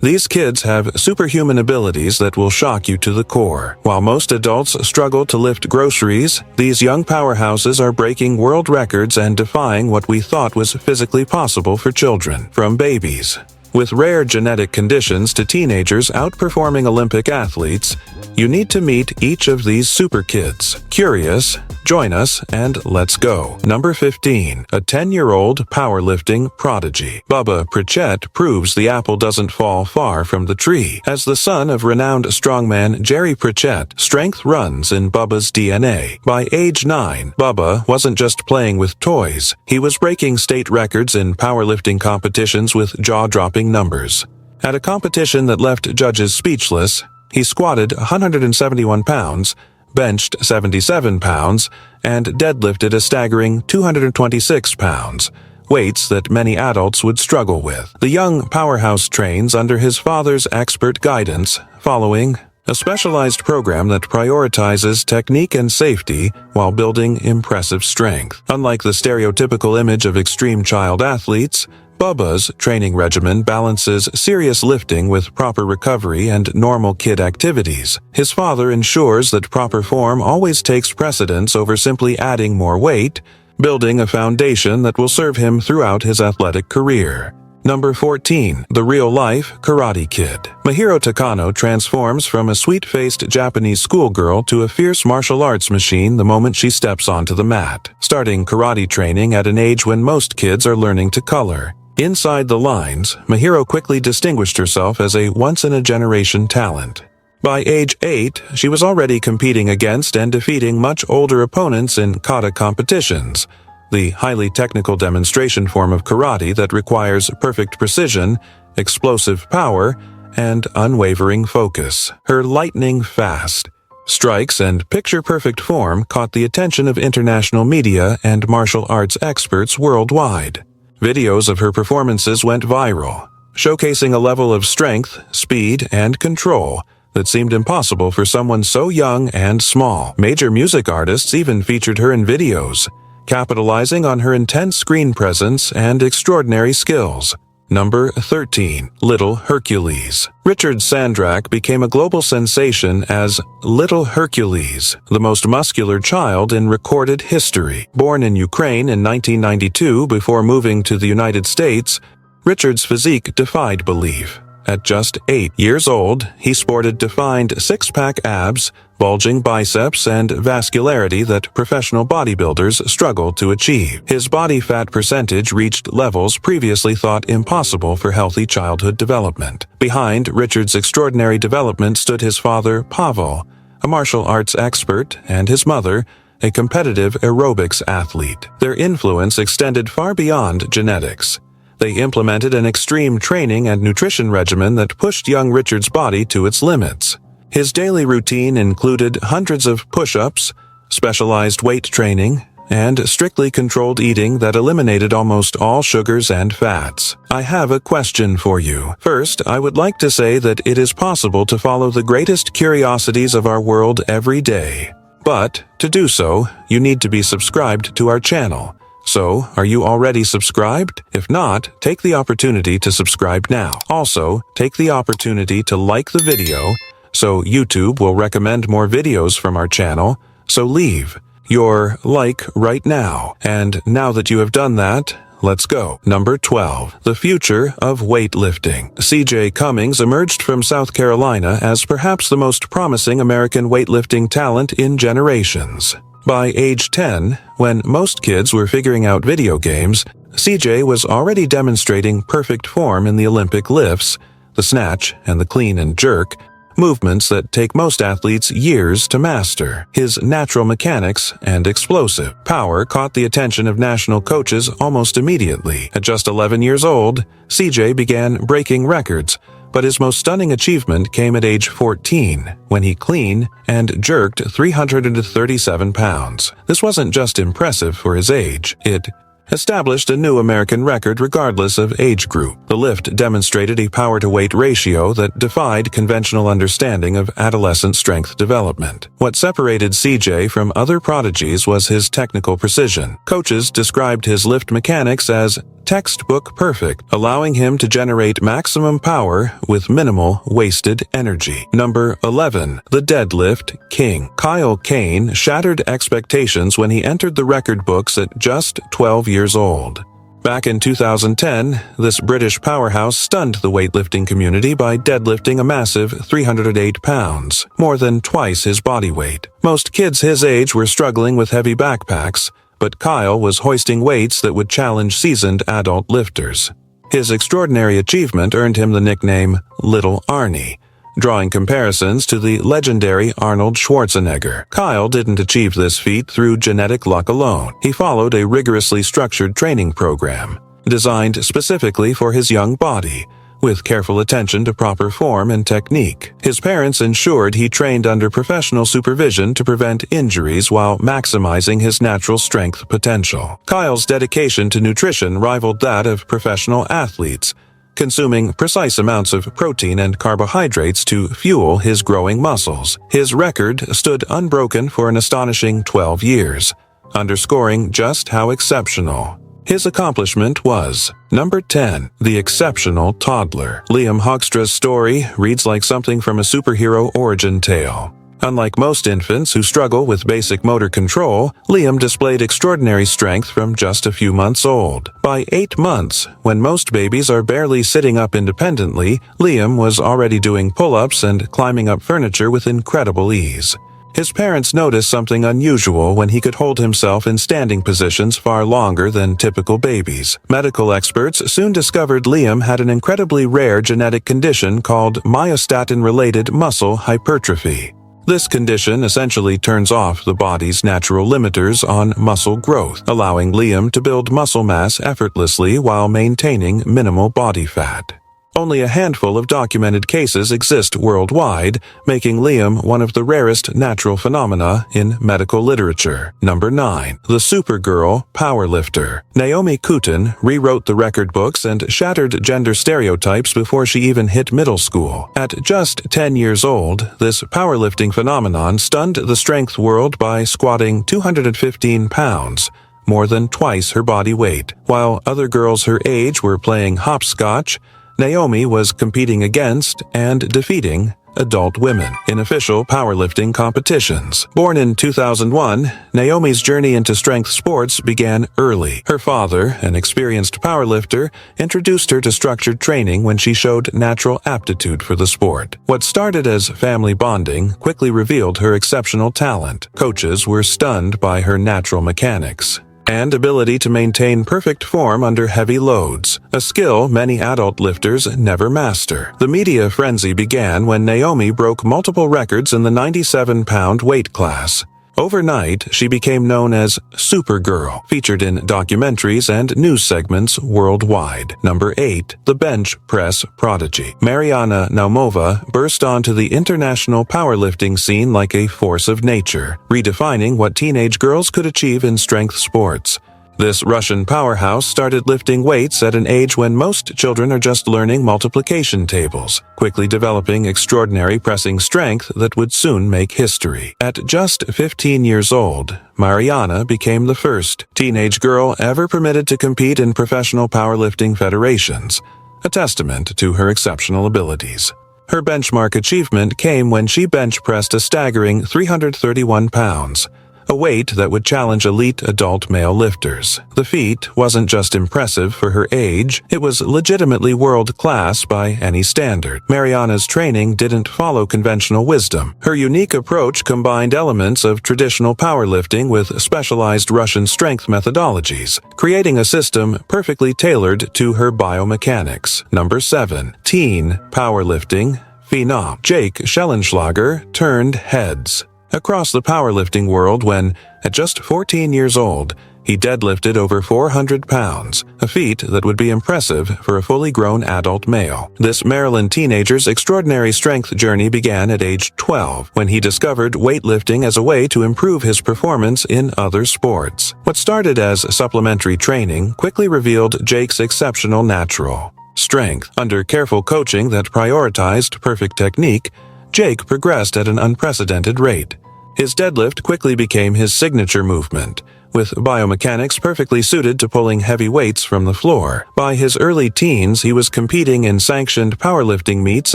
These kids have superhuman abilities that will shock you to the core. While most adults struggle to lift groceries, these young powerhouses are breaking world records and defying what we thought was physically possible for children. From babies with rare genetic conditions to teenagers outperforming Olympic athletes, you need to meet each of these super kids. Curious? Join us and let's go. Number 15. A 10-year-old powerlifting prodigy. Bubba Pritchett proves the apple doesn't fall far from the tree. As the son of renowned strongman Jerry Pritchett, strength runs in Bubba's DNA. By age 9, Bubba wasn't just playing with toys. He was breaking state records in powerlifting competitions with jaw-dropping numbers. At a competition that left judges speechless, he squatted 171 pounds, benched 77 pounds, and deadlifted a staggering 226 pounds, weights that many adults would struggle with. The young powerhouse trains under his father's expert guidance, following a specialized program that prioritizes technique and safety while building impressive strength. Unlike the stereotypical image of extreme child athletes, Bubba's training regimen balances serious lifting with proper recovery and normal kid activities. His father ensures that proper form always takes precedence over simply adding more weight, building a foundation that will serve him throughout his athletic career. Number 14. The real-life Karate Kid. Mahiro Takano transforms from a sweet-faced Japanese schoolgirl to a fierce martial arts machine the moment she steps onto the mat, starting karate training at an age when most kids are learning to color. Inside the lines, Mahiro quickly distinguished herself as a once-in-a-generation talent. By age 8, she was already competing against and defeating much older opponents in kata competitions, the highly technical demonstration form of karate that requires perfect precision, explosive power, and unwavering focus. Her lightning-fast strikes and picture-perfect form caught the attention of international media and martial arts experts worldwide. Videos of her performances went viral, showcasing a level of strength, speed, and control that seemed impossible for someone so young and small. Major music artists even featured her in videos, capitalizing on her intense screen presence and extraordinary skills. Number 13. Little Hercules. Richard Sandrak became a global sensation as Little Hercules, the most muscular child in recorded history. Born in Ukraine in 1992 before moving to the United States, Richard's physique defied belief. At just 8 years old, he sported defined six-pack abs, bulging biceps, and vascularity that professional bodybuilders struggle to achieve. His body fat percentage reached levels previously thought impossible for healthy childhood development. Behind Richard's extraordinary development stood his father, Pavel, a martial arts expert, and his mother, a competitive aerobics athlete. Their influence extended far beyond genetics. They implemented an extreme training and nutrition regimen that pushed young Richard's body to its limits. His daily routine included hundreds of push-ups, specialized weight training, and strictly controlled eating that eliminated almost all sugars and fats. I have a question for you. First, I would like to say that it is possible to follow the greatest curiosities of our world every day. But, to do so, you need to be subscribed to our channel. So, are you already subscribed? If not, take the opportunity to subscribe now. Also, take the opportunity to like the video, so YouTube will recommend more videos from our channel, so leave your like right now. And now that you have done that, let's go. Number 12. The future of weightlifting. C.J. Cummings emerged from South Carolina as perhaps the most promising American weightlifting talent in generations. By age 10, when most kids were figuring out video games, CJ was already demonstrating perfect form in the Olympic lifts, the snatch and the clean and jerk, movements that take most athletes years to master. His natural mechanics and explosive power caught the attention of national coaches almost immediately. At just 11 years old, CJ began breaking records, but his most stunning achievement came at age 14, when he clean and jerked 337 pounds. This wasn't just impressive for his age, it established a new American record regardless of age group. The lift demonstrated a power-to-weight ratio that defied conventional understanding of adolescent strength development. What separated CJ from other prodigies was his technical precision. Coaches described his lift mechanics as textbook perfect, allowing him to generate maximum power with minimal wasted energy. Number 11. The Deadlift King. Kyle Kane shattered expectations when he entered the record books at just 12 years old. Back in 2010, this British powerhouse stunned the weightlifting community by deadlifting a massive 308 pounds, more than twice his body weight. Most kids his age were struggling with heavy backpacks, but Kyle was hoisting weights that would challenge seasoned adult lifters. His extraordinary achievement earned him the nickname Little Arnie, drawing comparisons to the legendary Arnold Schwarzenegger. Kyle didn't achieve this feat through genetic luck alone. He followed a rigorously structured training program, designed specifically for his young body, with careful attention to proper form and technique. His parents ensured he trained under professional supervision to prevent injuries while maximizing his natural strength potential. Kyle's dedication to nutrition rivaled that of professional athletes, consuming precise amounts of protein and carbohydrates to fuel his growing muscles. His record stood unbroken for an astonishing 12 years, underscoring just how exceptional his accomplishment was. Number 10. The Exceptional Toddler. Liam Hogstra's story reads like something from a superhero origin tale. Unlike most infants who struggle with basic motor control, Liam displayed extraordinary strength from just a few months old. By 8 months, when most babies are barely sitting up independently, Liam was already doing pull-ups and climbing up furniture with incredible ease. His parents noticed something unusual when he could hold himself in standing positions far longer than typical babies. Medical experts soon discovered Liam had an incredibly rare genetic condition called myostatin-related muscle hypertrophy. This condition essentially turns off the body's natural limiters on muscle growth, allowing Liam to build muscle mass effortlessly while maintaining minimal body fat. Only a handful of documented cases exist worldwide, making Liam one of the rarest natural phenomena in medical literature. Number 9. The Supergirl Powerlifter. Naomi Kutin rewrote the record books and shattered gender stereotypes before she even hit middle school. At just 10 years old, this powerlifting phenomenon stunned the strength world by squatting 215 pounds, more than twice her body weight. While other girls her age were playing hopscotch, Naomi was competing against and defeating adult women in official powerlifting competitions. Born in 2001, Naomi's journey into strength sports began early. Her father, an experienced powerlifter, introduced her to structured training when she showed natural aptitude for the sport. What started as family bonding quickly revealed her exceptional talent. Coaches were stunned by her natural mechanics and ability to maintain perfect form under heavy loads, a skill many adult lifters never master. The media frenzy began when Naomi broke multiple records in the 97-pound weight class. Overnight, she became known as Supergirl, featured in documentaries and news segments worldwide. Number 8. The Bench Press Prodigy. Mariana Naumova burst onto the international powerlifting scene like a force of nature, redefining what teenage girls could achieve in strength sports. This Russian powerhouse started lifting weights at an age when most children are just learning multiplication tables, quickly developing extraordinary pressing strength that would soon make history. At just 15 years old, Mariana became the first teenage girl ever permitted to compete in professional powerlifting federations, a testament to her exceptional abilities. Her benchmark achievement came when she bench pressed a staggering 331 pounds, a weight that would challenge elite adult male lifters. The feat wasn't just impressive for her age, it was legitimately world-class by any standard. Mariana's training didn't follow conventional wisdom. Her unique approach combined elements of traditional powerlifting with specialized Russian strength methodologies, creating a system perfectly tailored to her biomechanics. Number 7. Teen Powerlifting Phenom. Jake Schellenschlager turned heads across the powerlifting world when, at just 14 years old, he deadlifted over 400 pounds, a feat that would be impressive for a fully grown adult male. This Maryland teenager's extraordinary strength journey began at age 12, when he discovered weightlifting as a way to improve his performance in other sports. What started as supplementary training quickly revealed Jake's exceptional natural strength. Under careful coaching that prioritized perfect technique, Jake progressed at an unprecedented rate. His deadlift quickly became his signature movement, with biomechanics perfectly suited to pulling heavy weights from the floor. By his early teens, he was competing in sanctioned powerlifting meets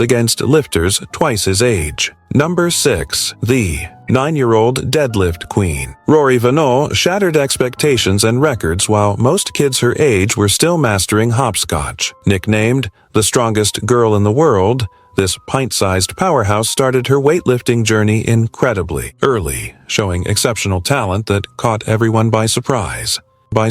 against lifters twice his age. Number 6. The 9-year-old deadlift queen. Rory Vanneau shattered expectations and records while most kids her age were still mastering hopscotch. Nicknamed the strongest girl in the world, this pint-sized powerhouse started her weightlifting journey incredibly early, showing exceptional talent that caught everyone by surprise. By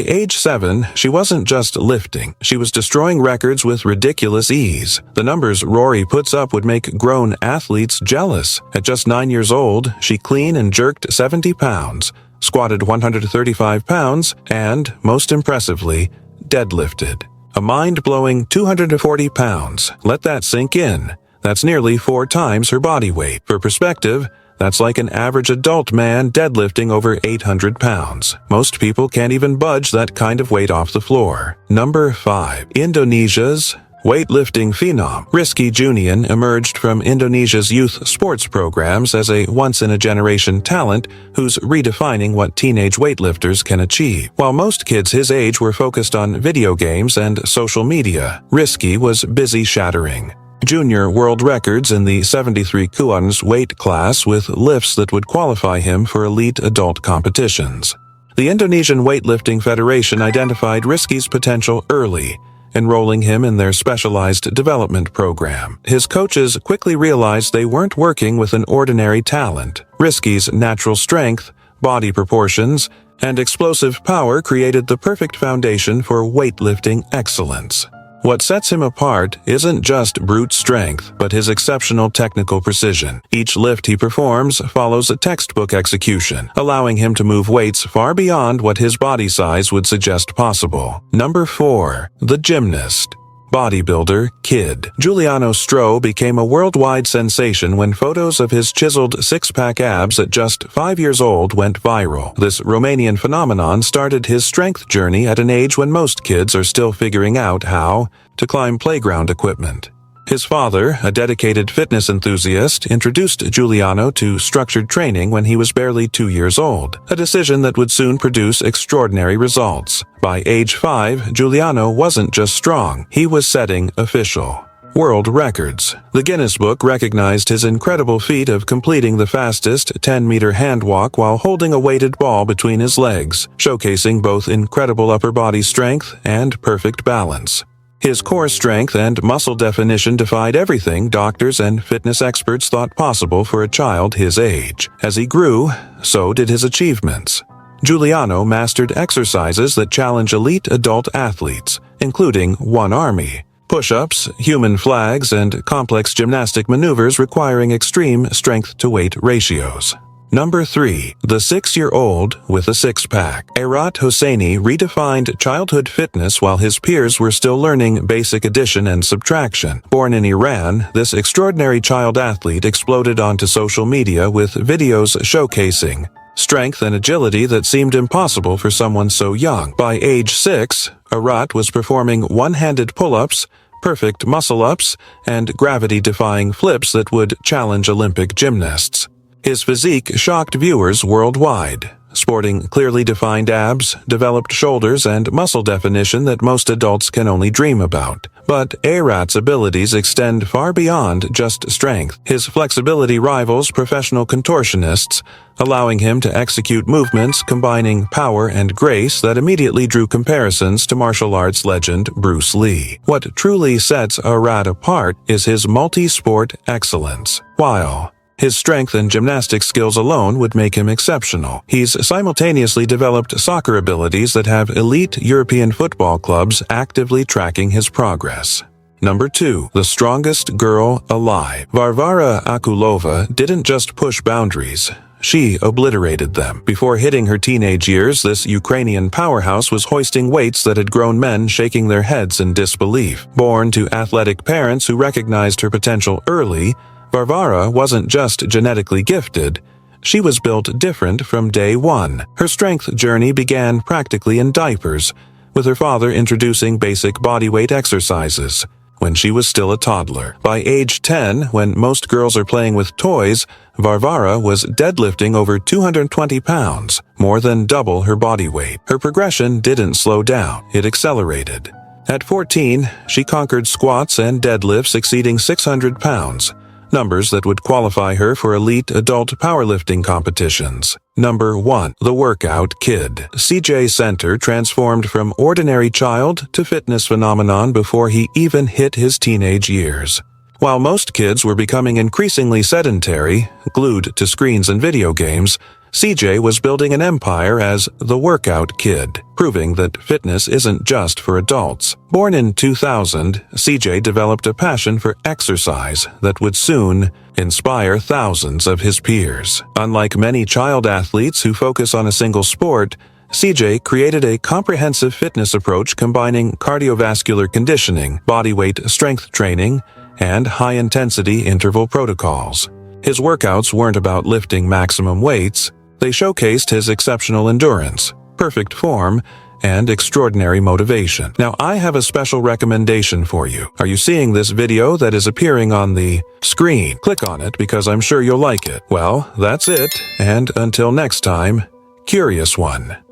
age 7, she wasn't just lifting, she was destroying records with ridiculous ease. The numbers Rory puts up would make grown athletes jealous. At just 9 years old, she clean and jerked 70 pounds, squatted 135 pounds, and, most impressively, deadlifted a mind-blowing 240 pounds. Let that sink in. That's nearly 4 times her body weight. For perspective, that's like an average adult man deadlifting over 800 pounds. Most people can't even budge that kind of weight off the floor. Number 5. Indonesia's weightlifting phenom. Rizky Junian emerged from Indonesia's youth sports programs as a once-in-a-generation talent who's redefining what teenage weightlifters can achieve. While most kids his age were focused on video games and social media, Rizky was busy shattering junior world records in the 73 kilograms weight class with lifts that would qualify him for elite adult competitions. The Indonesian Weightlifting Federation identified Rizky's potential early, enrolling him in their specialized development program. His coaches quickly realized they weren't working with an ordinary talent. Rizky's natural strength, body proportions, and explosive power created the perfect foundation for weightlifting excellence. What sets him apart isn't just brute strength, but his exceptional technical precision. Each lift he performs follows a textbook execution, allowing him to move weights far beyond what his body size would suggest possible. Number 4. The gymnast. Bodybuilder kid. Giuliano Stro became a worldwide sensation when photos of his chiseled six-pack abs at just 5 years old went viral. This Romanian phenomenon started his strength journey at an age when most kids are still figuring out how to climb playground equipment. His father, a dedicated fitness enthusiast, introduced Giuliano to structured training when he was barely 2 years old, a decision that would soon produce extraordinary results. By age 5, Giuliano wasn't just strong, he was setting official world records. The Guinness Book recognized his incredible feat of completing the fastest 10-meter handwalk while holding a weighted ball between his legs, showcasing both incredible upper body strength and perfect balance. His core strength and muscle definition defied everything doctors and fitness experts thought possible for a child his age. As he grew, so did his achievements. Giuliano mastered exercises that challenge elite adult athletes, including one army, push-ups, human flags, and complex gymnastic maneuvers requiring extreme strength-to-weight ratios. Number 3. The 6-year-old with a six-pack. Arat Hosseini redefined childhood fitness while his peers were still learning basic addition and subtraction. Born in Iran, this extraordinary child athlete exploded onto social media with videos showcasing strength and agility that seemed impossible for someone so young. By age 6, Arat was performing one-handed pull-ups, perfect muscle-ups, and gravity-defying flips that would challenge Olympic gymnasts. His physique shocked viewers worldwide, sporting clearly defined abs, developed shoulders, and muscle definition that most adults can only dream about. But Arat's abilities extend far beyond just strength. His flexibility rivals professional contortionists, allowing him to execute movements combining power and grace that immediately drew comparisons to martial arts legend Bruce Lee. What truly sets Arat apart is his multi-sport excellence. While his strength and gymnastics skills alone would make him exceptional, he's simultaneously developed soccer abilities that have elite European football clubs actively tracking his progress. Number 2. The strongest girl alive. Varvara Akulova didn't just push boundaries, she obliterated them. Before hitting her teenage years, this Ukrainian powerhouse was hoisting weights that had grown men shaking their heads in disbelief. Born to athletic parents who recognized her potential early, Varvara wasn't just genetically gifted, she was built different from day one. Her strength journey began practically in diapers, with her father introducing basic bodyweight exercises. when she was still a toddler. By age 10, when most girls are playing with toys, Varvara was deadlifting over 220 pounds, more than double her body weight. Her progression didn't slow down, it accelerated. At 14, she conquered squats and deadlifts exceeding 600 pounds, numbers that would qualify her for elite adult powerlifting competitions. Number 1. The Workout Kid. CJ Center transformed from ordinary child to fitness phenomenon before he even hit his teenage years. While most kids were becoming increasingly sedentary, glued to screens and video games, CJ was building an empire as the Workout Kid, proving that fitness isn't just for adults. Born in 2000, CJ developed a passion for exercise that would soon inspire thousands of his peers. Unlike many child athletes who focus on a single sport, CJ created a comprehensive fitness approach combining cardiovascular conditioning, bodyweight strength training, and high-intensity interval protocols. His workouts weren't about lifting maximum weights. They showcased his exceptional endurance, perfect form, and extraordinary motivation. Now, I have a special recommendation for you. Are you seeing this video that is appearing on the screen? Click on it because I'm sure you'll like it. Well, that's it, and until next time, Curious One.